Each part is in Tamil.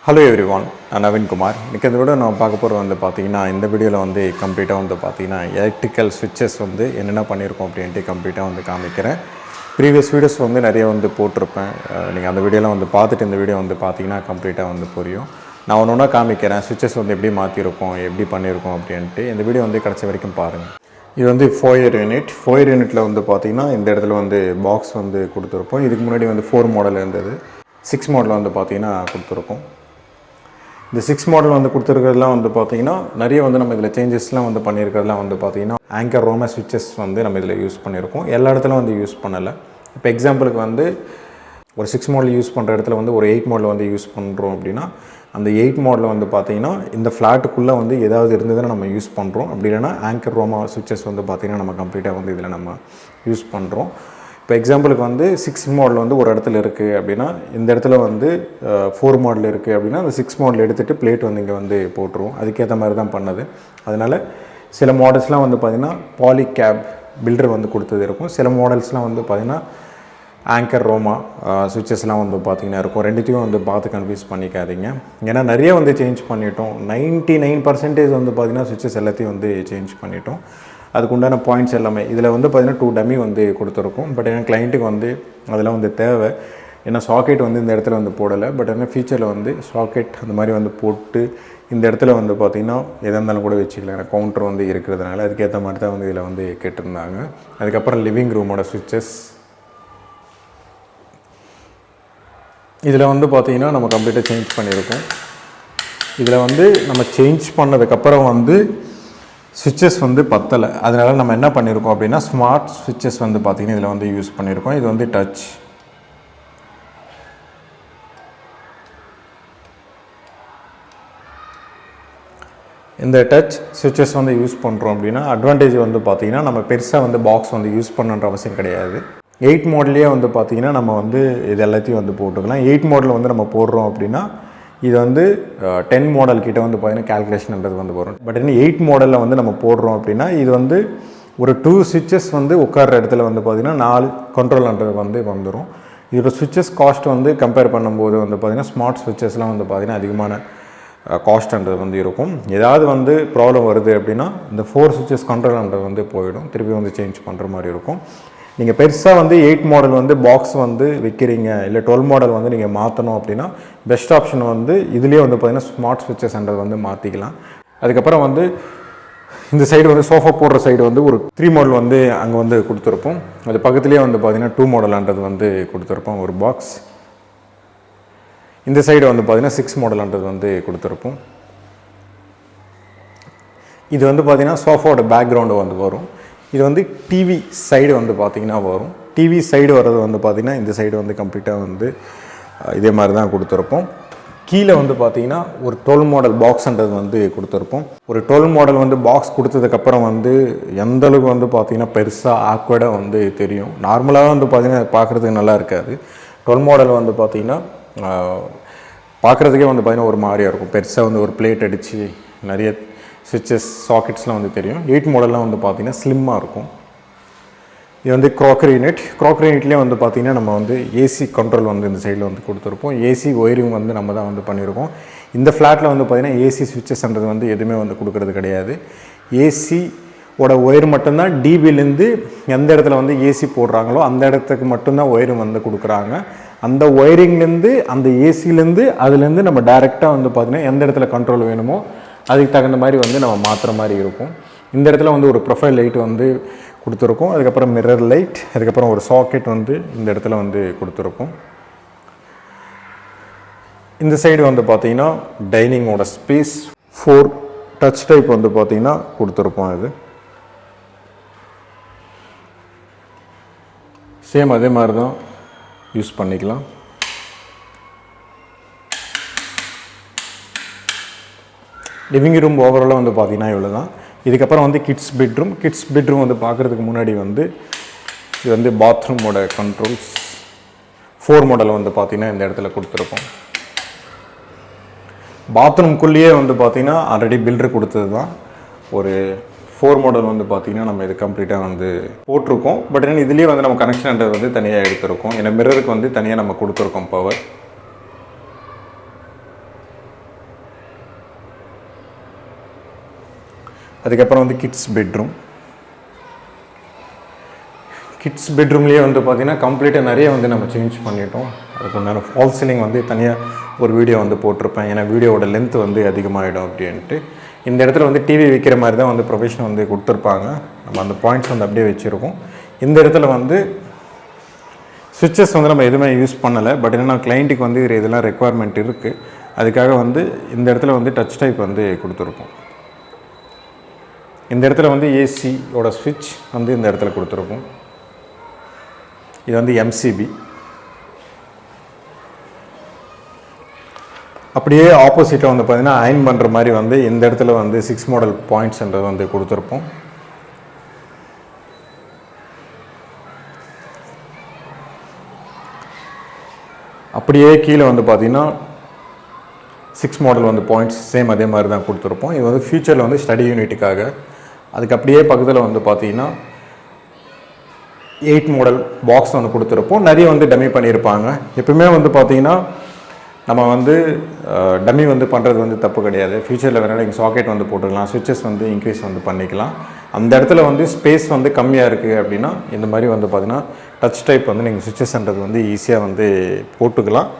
Hello everyone, N.NAVEEN Kumar. இன்னைக்கு இந்த வீடியோ நான் பார்க்க போறது வந்து பாத்தீங்கன்னா இந்த வீடியோல வந்து கம்ப்ளீட்டா வந்து பாத்தீங்கன்னா எலக்ட்ரிக்கல் ஸ்விட்சஸ் வந்து என்னென்ன பண்ணிருக்கோம் அப்படினு கம்ப்ளீட்டா வந்து காமிக்கிறேன். previous வீடியோஸ் வந்து நிறைய வந்து போட்டுருப்பேன். நீங்க அந்த வீடியோல வந்து பார்த்துட்டு இந்த வீடியோ வந்து பாத்தீங்கன்னா கம்ப்ளீட்டா வந்து புரியும். நான் ஒவ்வொண்ணா காமிக்கிறேன். ஸ்விட்சஸ் வந்து எப்படி மாத்தி இருக்கோம், எப்படி பண்ணிருக்கோம் அப்படினு இந்த வீடியோ வந்து கடைசி வரைக்கும் பாருங்க. இது வந்து foyer யூனிட்ல வந்து பாத்தீங்கன்னா இந்த இடத்துல வந்து பாக்ஸ் வந்து கொடுத்திருப்போம். இதுக்கு முன்னாடி வந்து 4 மாடல் இருந்தது. 6 மாடல் வந்து பாத்தீங்கன்னா கொடுத்திருப்போம். இந்த 6 மாடல் வந்து கொடுத்துருக்கிறதுலாம் வந்து பார்த்தீங்கன்னா நிறைய வந்து நம்ம இதில் சேஞ்சஸ்லாம் வந்து பண்ணியிருக்கிறதுலாம் வந்து பார்த்தீங்கன்னா ஆங்கர் ரோமா ஸ்விட்சஸ் வந்து நம்ம இதில் யூஸ் பண்ணியிருக்கோம். எல்லா இடத்துலையும் வந்து யூஸ் பண்ணலை. இப்போ எக்ஸாம்பிளுக்கு வந்து ஒரு 6 மாடல் யூஸ் பண்ணுற இடத்துல வந்து ஒரு 8 மாடல் வந்து யூஸ் பண்ணுறோம் அப்படின்னா அந்த 8 மாடலில் வந்து பார்த்தீங்கன்னா இந்த ஃப்ளாட்டுக்குள்ளே வந்து ஏதாவது இருந்ததுன்னா நம்ம யூஸ் பண்ணுறோம். அப்படி இல்லைனா ஆங்கர் ரோமா ஸ்விட்சஸ் வந்து பார்த்திங்கன்னா நம்ம கம்ப்ளீட்டாக வந்து இதில் நம்ம யூஸ் பண்ணுறோம். இப்போ எக்ஸாம்பிளுக்கு வந்து 6 மாடல் வந்து ஒரு இடத்துல இருக்குது அப்படின்னா இந்த இடத்துல வந்து 4 மாடல் இருக்குது அப்படின்னா அந்த 6 மாடல் எடுத்துகிட்டு பிளேட் வந்து இங்கே வந்து போட்டுருவோம். அதுக்கேற்ற மாதிரி தான் பண்ணது. அதனால் சில மாடல்ஸ்லாம் வந்து பார்த்திங்கன்னா பாலிகேப் பில்டர் வந்து கொடுத்தது இருக்கும். சில மாடல்ஸ்லாம் வந்து பார்த்திங்கன்னா ஆங்கர் ரோமா ஸ்விட்சஸ்லாம் வந்து பார்த்திங்கன்னா இருக்கும். ரெண்டுத்தையும் வந்து பார்த்து கன்ஃபியூஸ் பண்ணிக்காதீங்க. ஏன்னா நிறைய வந்து சேஞ்ச் பண்ணிட்டோம். 99% வந்து பார்த்திங்கன்னா ஸ்விட்சஸ் எல்லாத்தையும் வந்து சேஞ்ச் பண்ணிட்டோம். அதுக்கு உண்டான பாயிண்ட்ஸ் எல்லாமே இதில் வந்து பார்த்திங்கன்னா 2 டம்மி வந்து கொடுத்துருக்கோம். பட் ஏன்னா கிளைண்ட்டுக்கு வந்து அதெல்லாம் வந்து தேவை. ஏன்னா சாக்கெட் வந்து இந்த இடத்துல வந்து போடலை. பட் என்ன ஃபியூச்சரில் வந்து சாக்கெட் அந்த மாதிரி வந்து போட்டு இந்த இடத்துல வந்து பார்த்திங்கன்னா எதாக இருந்தாலும் கூட வச்சுக்கலாம். ஏன்னா கவுண்டர் வந்து இருக்கிறதுனால அதுக்கேற்ற மாதிரி தான் வந்து இதில் வந்து கேட்டிருந்தாங்க. அதுக்கப்புறம் லிவிங் ரூமோட ஸ்விட்சஸ் இதில் வந்து பார்த்திங்கன்னா நம்ம கம்ப்ளீட்டாக சேஞ்ச் பண்ணியிருக்கோம். இதில் வந்து நம்ம சேஞ்ச் பண்ணதுக்கப்புறம் வந்து ஸ்விட்சஸ் வந்து பத்தலை. அதனால் நம்ம என்ன பண்ணியிருக்கோம் அப்படின்னா ஸ்மார்ட் ஸ்விட்சஸ் வந்து பார்த்திங்கன்னா இதில் வந்து யூஸ் பண்ணியிருக்கோம். இது வந்து டச். இந்த டச் ஸ்விட்சஸ் வந்து யூஸ் பண்ணுறோம் அப்படின்னா அட்வான்டேஜ் வந்து பார்த்திங்கன்னா நம்ம பெருசாக வந்து பாக்ஸ் வந்து யூஸ் பண்ணுன்ற அவசியம் கிடையாது. 8 மாடல்லே வந்து பார்த்திங்கன்னா நம்ம வந்து இது எல்லாத்தையும் வந்து போட்டுக்கலாம். 8 மாடல் வந்து நம்ம போடுறோம் அப்படின்னா இது வந்து 10 மாடல் கிட்ட வந்து பார்த்திங்கன்னா கேல்குலேஷன்ன்றது வந்து வரும். பட் இன்னும் 8 மாடலில் வந்து நம்ம போடுறோம் அப்படின்னா இது வந்து ஒரு 2 ஸ்விட்சஸ் வந்து உட்கார்ற இடத்துல வந்து பார்த்திங்கன்னா 4 கண்ட்ரோல்ன்றது வந்து வந்துடும். இதோட ஸ்விட்சஸ் காஸ்ட் வந்து கம்பேர் பண்ணும்போது வந்து பார்த்திங்கன்னா ஸ்மார்ட் ஸ்விட்சஸ்லாம் வந்து பார்த்திங்கன்னா அதிகமான காஸ்ட்ன்றது வந்து இருக்கும். ஏதாவது வந்து ப்ராப்ளம் வருது அப்படின்னா இந்த 4 ஸ்விட்சஸ் கண்ட்ரோல்ன்றது வந்து போயிடும். திருப்பி வந்து சேஞ்ச் பண்ணுற மாதிரி இருக்கும். நீங்கள் பெருசாக வந்து 8 மாடல் வந்து பாக்ஸ் வந்து வைக்கிறீங்க இல்லை 12 மாடல் வந்து நீங்கள் மாற்றணும் அப்படின்னா பெஸ்ட் ஆப்ஷன் வந்து இதுலேயே வந்து பார்த்திங்கன்னா ஸ்மார்ட் ஸ்விட்சஸ்ன்றது வந்து மாற்றிக்கலாம். அதுக்கப்புறம் வந்து இந்த சைடு வந்து சோஃபா போடுற சைடு வந்து ஒரு 3 மாடல் வந்து அங்கே வந்து கொடுத்துருப்போம். அது பக்கத்துலேயே வந்து பார்த்திங்கன்னா 2 மாடல்ன்றது வந்து கொடுத்துருப்போம் ஒரு பாக்ஸ். இந்த சைடு வந்து பார்த்திங்கன்னா 6 மாடல்ன்றது வந்து கொடுத்துருப்போம். இது வந்து பார்த்திங்கன்னா சோஃபாவோட பேக்ரவுண்டு வந்து வரும். இது வந்து டிவி சைடு வந்து பார்த்திங்கன்னா வரும். டிவி சைடு வர்றது வந்து பார்த்திங்கன்னா இந்த சைடு வந்து கம்ப்ளீட்டாக வந்து இதே மாதிரி தான் கொடுத்துருப்போம். கீழே வந்து பார்த்திங்கன்னா ஒரு 12 மாடல் பாக்ஸ்ன்றது வந்து கொடுத்துருப்போம். ஒரு 12 மாடல் வந்து பாக்ஸ் கொடுத்ததுக்கப்புறம் வந்து எந்த அளவுக்கு வந்து பார்த்திங்கன்னா பெருசாக ஆக்வர்டாக வந்து தெரியும். நார்மலாக வந்து பார்த்திங்கன்னா பார்க்குறதுக்கு நல்லா இருக்காது. 12 மாடல் வந்து பார்த்திங்கன்னா பார்க்குறதுக்கே வந்து பார்த்திங்கன்னா ஒரு மாதிரியாக இருக்கும். பெருசாக வந்து ஒரு பிளேட் அடித்து நிறைய ஸ்விட்சஸ் சாக்கெட்ஸ்லாம் வந்து தெரியும். 8 மாடல்லாம் வந்து பார்த்திங்கன்னா ஸ்லிம்மாக இருக்கும். இது வந்து க்ராக்கரி யூனிட்லேயே வந்து பார்த்திங்கன்னா நம்ம வந்து ஏசி கண்ட்ரோல் வந்து இந்த சைடில் வந்து கொடுத்துருப்போம். ஏசி ஒயரிங் வந்து நம்ம தான் வந்து பண்ணியிருக்கோம். இந்த ஃப்ளாட்டில் வந்து பார்த்திங்கன்னா ஏசி ஸ்விட்சஸ்ன்றது வந்து எதுவுமே வந்து கொடுக்கறது கிடையாது. ஏசியோட ஒயர் மட்டும்தான் டிபிலேருந்து எந்த இடத்துல வந்து ஏசி போடுறாங்களோ அந்த இடத்துக்கு மட்டும்தான் ஒயரிங் வந்து கொடுக்குறாங்க. அந்த ஒயரிங்லேருந்து அந்த ஏசிலேருந்து அதுலேருந்து நம்ம டைரெக்டாக வந்து பார்த்திங்கன்னா எந்த இடத்துல கண்ட்ரோல் வேணுமோ அதுக்கு தகுந்த மாதிரி வந்து நம்ம மாற்றுற மாதிரி இருக்கும். இந்த இடத்துல வந்து ஒரு ப்ரொஃபைல் லைட் வந்து கொடுத்துருக்கோம். அதுக்கப்புறம் மிரர் லைட், அதுக்கப்புறம் ஒரு சாக்கெட் வந்து இந்த இடத்துல வந்து கொடுத்துருக்கோம். இந்த சைடு வந்து பார்த்திங்கன்னா டைனிங்கோட ஸ்பேஸ் 4 டச் டைப் வந்து பார்த்திங்கன்னா கொடுத்துருப்போம். இது சேம் அதே மாதிரி தான் யூஸ் பண்ணிக்கலாம். லிவிங் ரூம் ஓவராலாக வந்து பார்த்திங்கன்னா இவ்வளோ தான். இதுக்கப்புறம் வந்து கிட்ஸ் பெட்ரூம் வந்து பார்க்குறதுக்கு முன்னாடி வந்து இது வந்து பாத்ரூமோட கண்ட்ரோல்ஸ் 4 மாடல் வந்து பார்த்திங்கன்னா இந்த இடத்துல கொடுத்துருப்போம். பாத்ரூம்குள்ளேயே வந்து பார்த்திங்கன்னா ஆல்ரெடி பில்டர் கொடுத்தது தான். ஒரு 4 மாடல் வந்து பார்த்திங்கன்னா நம்ம இது கம்ப்ளீட்டாக வந்து போட்டிருக்கோம். பட் என்ன இதுலேயே வந்து நம்ம கனெக்ஷன்ன்றது வந்து தனியாக எடுத்திருக்கோம். ஏன்னா மிரருக்கு வந்து தனியாக நம்ம கொடுத்துருக்கோம் பவர். அதுக்கப்புறம் வந்து கிட்ஸ் பெட்ரூம்லேயே வந்து பார்த்திங்கன்னா கம்ப்ளீட்டாக நிறைய வந்து நம்ம சேஞ்ச் பண்ணிட்டோம். அதுக்கு உண்டான ஃபால் சீலிங் வந்து தனியாக ஒரு வீடியோ வந்து போட்டிருப்பேன். ஏன்னா வீடியோவோட லென்த் வந்து அதிகமாகிடும் அப்படின்ட்டு. இந்த இடத்துல வந்து டிவி வைக்கிற மாதிரி தான் வந்து ப்ரொஃபஷன் வந்து கொடுத்துருப்பாங்க. நம்ம அந்த பாயிண்ட்ஸ் வந்து அப்படியே வச்சுருக்கோம். இந்த இடத்துல வந்து சுவிட்சஸ் வந்து நம்ம எதுவுமே யூஸ் பண்ணலை. பட் என்னென்னா கிளைண்ட்டுக்கு வந்து இதெல்லாம் ரெக்குவயர்மெண்ட் இருக்குது. அதுக்காக வந்து இந்த இடத்துல வந்து டச் டைப் வந்து கொடுத்துருக்கோம். இந்த இடத்துல வந்து ஏசியோட ஸ்விட்ச் வந்து இந்த இடத்துல கொடுத்துருக்கோம். இது வந்து எம்சிபி. அப்படியே ஆப்போசிட்டில் வந்து பார்த்திங்கன்னா அயன் பண்ணுற மாதிரி வந்து இந்த இடத்துல வந்து 6 மாடல் பாயிண்ட்ஸ்ன்றது வந்து கொடுத்துருப்போம். அப்படியே கீழே வந்து பார்த்திங்கன்னா 6 மாடல் வந்து பாயிண்ட்ஸ் சேம் அதே மாதிரி தான் கொடுத்துருப்போம். இது வந்து ஃப்யூச்சரில் வந்து ஸ்டடி யூனிட்டுக்காக. அதுக்கு அப்படியே பக்கத்தில் வந்து பார்த்திங்கன்னா 8 மாடல் பாக்ஸ் வந்து கொடுத்துருப்போம். நிறைய வந்து டம்மி பண்ணியிருப்பாங்க. எப்பவுமே வந்து பார்த்திங்கன்னா நம்ம வந்து டம்மி வந்து பண்ணுறது வந்து தப்பு கிடையாது. ஃப்யூச்சரில் வேணாலும் நீங்கள் சாக்கெட் வந்து போட்டுக்கலாம், சுவிட்சஸ் வந்து இன்க்ரீஸ் வந்து பண்ணிக்கலாம். அந்த இடத்துல வந்து ஸ்பேஸ் வந்து கம்மியாக இருக்குது அப்படின்னா இந்த மாதிரி வந்து பார்த்திங்கன்னா டச் டைப் வந்து நீங்கள் சுவிட்சஸ்ன்றது வந்து ஈஸியாக வந்து போட்டுக்கலாம்.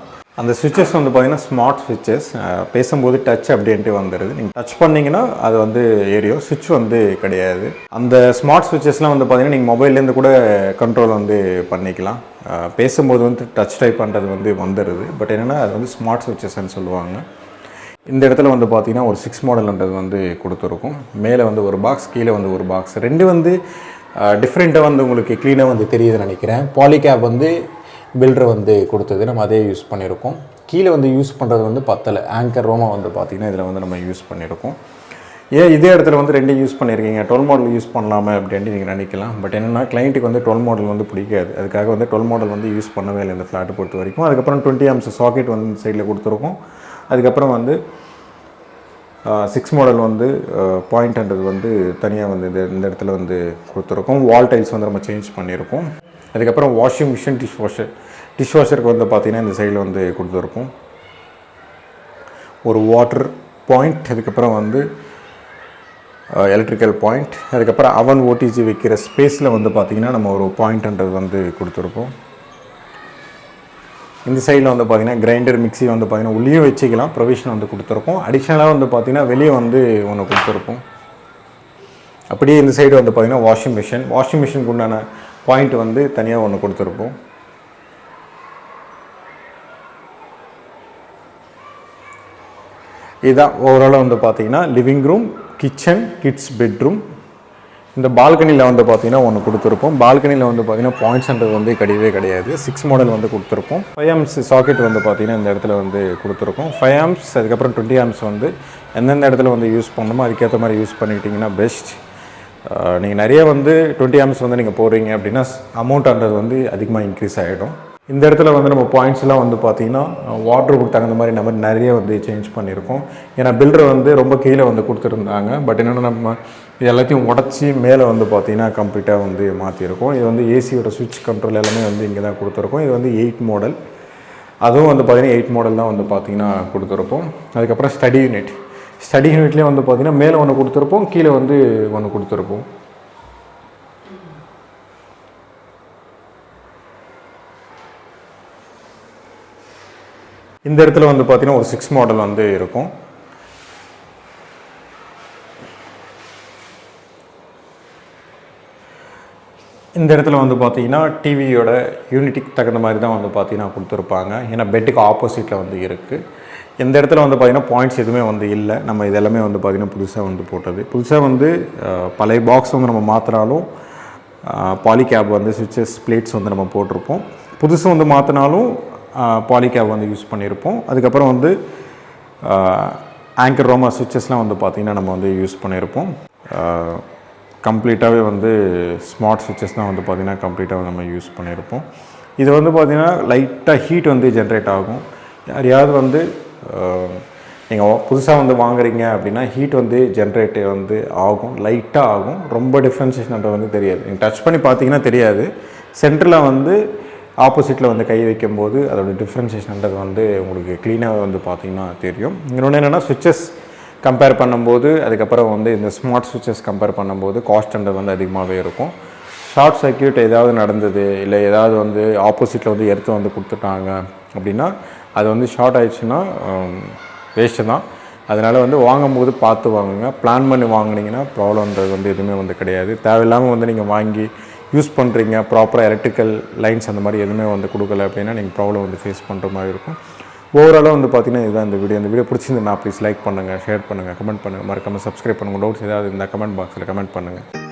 அந்த சுவிட்சஸ் வந்து பார்த்திங்கன்னா ஸ்மார்ட் சுவிட்சஸ். பேசும்போது டச் அப்படின்ட்டு வந்துடுது. நீங்கள் டச் பண்ணிங்கன்னா அது வந்து ஏரியோ, சுவிட்ச் வந்து கிடையாது. அந்த ஸ்மார்ட் சுவிட்சஸ்லாம் வந்து பார்த்திங்கன்னா நீங்கள் மொபைல்லேருந்து கூட கண்ட்ரோல் வந்து பண்ணிக்கலாம். பேசும்போது வந்து டச் டைப் பண்ணுறது வந்து வந்துடுது. பட் என்னென்னா அது வந்து ஸ்மார்ட் சுவிட்சஸ்ன்னு சொல்லுவாங்க. இந்த இடத்துல வந்து பார்த்திங்கன்னா ஒரு 6 மாடல்ன்றது வந்து கொடுத்துருக்கும். மேலே வந்து ஒரு பாக்ஸ், கீழே வந்து ஒரு பாக்ஸ். ரெண்டு வந்து டிஃப்ரெண்ட்டாக வந்து உங்களுக்கு க்ளீனாக வந்து தெரியுதுன்னு நினைக்கிறேன். பாலிகேப் வந்து பில்டர் வந்து கொடுத்தது, நம்ம அதே யூஸ் பண்ணியிருக்கோம். கீழே வந்து யூஸ் பண்ணுறது வந்து பத்தலை. ஆங்கர் ரோமா வந்து பார்த்திங்கன்னா இதில் வந்து நம்ம யூஸ் பண்ணியிருக்கோம். ஏன் இதே இடத்துல வந்து ரெண்டும் யூஸ் பண்ணியிருக்கீங்க, 12 மாடல் யூஸ் பண்ணலாமே அப்படின்ட்டு நீங்கள் நினைக்கலாம். பட் என்னென்னா கிளைண்ட்டுக்கு வந்து 12 மாடல் வந்து பிடிக்காது. அதுக்காக வந்து 12 மாடல் வந்து யூஸ் பண்ணவே இல்லை இந்த ஃப்ளாட்டை பொறுத்த வரைக்கும். அதுக்கப்புறம் 20 amps சாக்கெட் வந்து இந்த சைடில் கொடுத்துருக்கோம். அதுக்கப்புறம் வந்து 6 மாடல் வந்து பாயிண்ட்ன்றது வந்து தனியாக வந்து இந்த இடத்துல வந்து கொடுத்துருக்கோம். வால் டைல்ஸ் வந்து நம்ம சேஞ்ச் பண்ணியிருக்கோம். அதுக்கப்புறம் வாஷிங் மிஷின், டிஷ்வாஷருக்கு வந்து பார்த்திங்கன்னா இந்த சைடில் வந்து கொடுத்துருக்கோம். ஒரு வாட்டர் பாயிண்ட், அதுக்கப்புறம் வந்து எலக்ட்ரிக்கல் பாயிண்ட், அதுக்கப்புறம் அவன் ஓடிஜி வைக்கிற ஸ்பேஸில் வந்து பார்த்திங்கன்னா நம்ம ஒரு பாயிண்ட்ன்றது வந்து கொடுத்துருக்கோம். இந்த சைடில் வந்து பார்த்திங்கன்னா கிரைண்டர், மிக்ஸி வந்து பார்த்திங்கன்னா உள்ளேயும் வச்சுக்கலாம், ப்ரொவிஷன் வந்து கொடுத்துருக்கோம். அடிஷ்னலாக வந்து பார்த்திங்கன்னா வெளியே வந்து ஒன்று கொடுத்துருக்கோம். அப்படியே இந்த சைடு வந்து பார்த்திங்கன்னா வாஷிங் மிஷினுக்கு உண்டான பாயிண்ட் வந்து தனியாக ஒன்று கொடுத்துருப்போம். இதுதான் ஓவராலாக வந்து பார்த்திங்கன்னா living room, kitchen, kids bedroom. இந்த பால்கனியில் வந்து பார்த்திங்கன்னா ஒன்று கொடுத்துருப்போம். பால்கனியில் வந்து பார்த்திங்கன்னா பாயிண்ட்ஸ்ன்றது வந்து கிடையாது. 6 மாடல் வந்து கொடுத்துருப்போம். 5 amps சாக்கெட் வந்து பார்த்திங்கன்னா இந்த இடத்துல வந்து கொடுத்துருக்கோம். 5 amps அதுக்கப்புறம் 20 amps வந்து எந்தெந்த இடத்துல வந்து யூஸ் பண்ணணுமோ அதுக்கேற்ற மாதிரி யூஸ் பண்ணிக்கிட்டிங்கன்னா பெஸ்ட். நீங்கள் நிறைய வந்து 20 amps வந்து நீங்கள் போடுறீங்க அப்படின்னா அமௌண்ட்ன்றது வந்து அதிகமாக இன்க்ரீஸ் ஆகிடும். இந்த இடத்துல வந்து நம்ம பாயிண்ட்ஸ்லாம் வந்து பார்த்திங்கன்னா வாட்ருக்கு தகுந்த மாதிரி நம்ம நிறைய வந்து சேஞ்ச் பண்ணியிருக்கோம். ஏன்னா பில்டர் வந்து ரொம்ப கீழே வந்து கொடுத்துருந்தாங்க. பட் என்னென்னா நம்ம இது எல்லாத்தையும் உடச்சி மேலே வந்து பார்த்திங்கன்னா கம்ப்ளீட்டாக வந்து மாற்றிருக்கோம். இது வந்து ஏசியோட சுவிட்ச் கண்ட்ரோல் எல்லாமே வந்து இங்கே தான் கொடுத்துருக்கோம். இது வந்து 8 மாடல், அதுவும் வந்து பார்த்திங்கன்னா 8 மாடல் தான் வந்து பார்த்திங்கன்னா கொடுத்துருப்போம். அதுக்கப்புறம் ஸ்டடி யூனிட்லேயே வந்து பார்த்திங்கன்னா மேலே ஒன்று கொடுத்துருப்போம், கீழே வந்து ஒன்று கொடுத்துருப்போம். இந்த இடத்துல வந்து பார்த்திங்கன்னா ஒரு 6 மாடல் வந்து இருக்கும். இந்த இடத்துல வந்து பார்த்திங்கன்னா டிவியோட யூனிட்டுக்கு தகுந்த மாதிரி தான் வந்து பார்த்திங்கன்னா கொடுத்துருப்பாங்க. ஏன்னா பெட்டுக்கு ஆப்போசிட்டில் வந்து இருக்குது. இந்த இடத்துல வந்து பார்த்திங்கன்னா பாயிண்ட்ஸ் எதுவுமே வந்து இல்லை. நம்ம இதெல்லாமே வந்து பார்த்திங்கன்னா புதுசாக வந்து போட்டது. புதுசாக வந்து பழைய பாக்ஸ் வந்து நம்ம மாற்றினாலும் பாலிகேப் வந்து சுவிட்சஸ், பிளேட்ஸ் வந்து நம்ம போட்டிருப்போம். புதுசு வந்து மாற்றினாலும் பாலிகேப் வந்து யூஸ் பண்ணியிருப்போம். அதுக்கப்புறம் வந்து ஆங்கர் ரோமா சுவிட்சஸ்லாம் வந்து பார்த்திங்கன்னா நம்ம வந்து யூஸ் பண்ணியிருப்போம். கம்ப்ளீட்டாகவே வந்து ஸ்மார்ட் சுவிட்சஸ் தான் வந்து பார்த்திங்கன்னா கம்ப்ளீட்டாக நம்ம யூஸ் பண்ணியிருப்போம். இது வந்து பார்த்திங்கன்னா லைட்டாக ஹீட் வந்து ஜென்ரேட் ஆகும். யாரையாவது வந்து நீங்கள் புதுசாக வந்து வாங்குறீங்க அப்படின்னா ஹீட் வந்து ஜென்ரேட் வந்து ஆகும், லைட்டாக ஆகும். ரொம்ப டிஃப்ரென்ஷியேஷன்றது வந்து தெரியாது. நீங்கள் டச் பண்ணி பார்த்தீங்கன்னா தெரியாது. சென்டரில் வந்து ஆப்போசிட்டில் வந்து கை வைக்கும்போது அதோடய டிஃப்ரென்ஷியேஷன்றது வந்து உங்களுக்கு க்ளீனாக வந்து பார்த்திங்கன்னா தெரியும். இன்னொன்று என்னென்னா சுவிட்சஸ் கம்பேர் பண்ணும்போது அதுக்கப்புறம் வந்து இந்த ஸ்மார்ட் சுவிட்சஸ் கம்பேர் பண்ணும்போது காஸ்ட்ன்றது வந்து அதிகமாகவே இருக்கும். ஷார்ட் சர்க்யூட் ஏதாவது நடந்தது இல்லை ஏதாவது வந்து ஆப்போசிட்டில் வந்து எடுத்து வந்து கொடுத்துட்டாங்க அப்படின்னா அது வந்து ஷார்ட் ஆகிடுச்சுன்னா வேஸ்ட்டு தான். அதனால் வந்து வாங்கும்போது பார்த்து வாங்குங்க. பிளான் பண்ணி வாங்கினீங்கன்னா ப்ராப்ளம்ன்றது வந்து எதுவுமே வந்து கிடையாது. தேவையில்லாமல் வந்து நீங்கள் வாங்கி யூஸ் பண்ணுறீங்க, ப்ராப்பராக எலக்ட்ரிக்கல் லைன்ஸ் அந்த மாதிரி எதுவுமே வந்து கொடுக்கல அப்படின்னா நீங்கள் ப்ராப்ளம் வந்து ஃபேஸ் பண்ணுற மாதிரி இருக்கும். ஓவராலாக வந்து பார்த்திங்கன்னா இதுதான் இந்த வீடியோ பிடிச்சிருந்தா ப்ளீஸ் லைக் பண்ணுங்கள், ஷேர் பண்ணுங்கள், கமெண்ட் பண்ணுங்கள், மறக்காமல் சப்ஸ்கிரைப் பண்ணுங்கள். டவுட்ஸ் ஏதாவது இந்த கமெண்ட் பாக்ஸில் கமெண்ட் பண்ணுங்கள்.